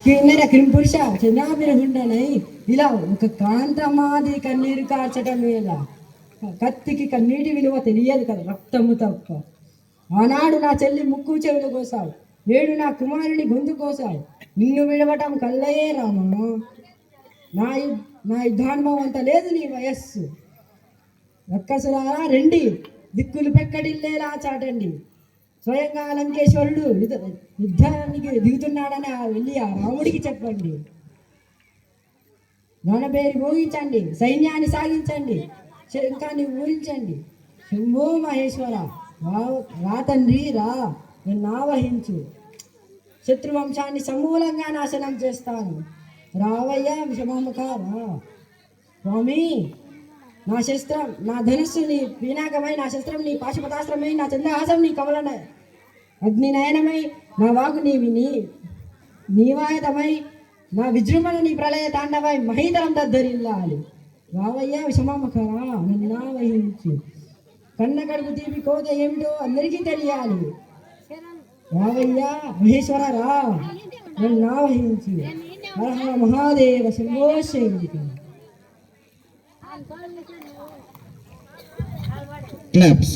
కిన్నెర కింపురుష చంద్రాభిరగుండనై ఇలా ఒక కాంతమాది కన్నీరు కార్చటం ఎలా కత్తికి కన్నీటి విలువ తెలియదు కదా, రక్తము తప్ప. ఆనాడు నా చెల్లి ముక్కు చెవులు కోసావు, నేడు నా కుమారుని గొంతు కోసావు. నిన్ను విడవటం కల్లయే రామా. నా యుద్ధానుభవం అంత లేదు నీ వయస్సు. రక్కసులారా రెండి, దిక్కులు పెక్కడిల్లేలా చాటండి. స్వయంగా లంకేశ్వరుడు యుద్ధానికి దిగుతున్నాడని వెళ్ళి ఆ రాముడికి చెప్పండి. రణబేరి మోగించండి, సైన్యాన్ని సాగించండి, శంఖాన్ని ఊరించండి. శంభో మహేశ్వర రా తండ్రి రా, నన్ను ఆవహించు. శత్రువంశాన్ని సమూలంగా నాశనం చేస్తాను. రావయ్యా విషమాముఖ రా. స్వామి, నా శస్త్రం నా ధనుస్సు నీ పీనాకమై, నా శస్త్రం నీ పాశుపతాస్త్రమై, నా చంద్రహాసం నీ కమలన అగ్ని నయనమై, నా వాగు నీవాయుధమై, నా విజృంభణ నీ ప్రళయ తాండవై మహీతరం దద్దరిల్లాలి. రావయ్యా విషమాముఖరా, నన్ను వహించు. కన్న కడుపు తీపి కోత ఏమిటో అందరికీ తెలియాలి. రావయ్యా మహేశ్వర రా, నన్ను వహించు. మహాదేవ శంభో శంకర. Claps.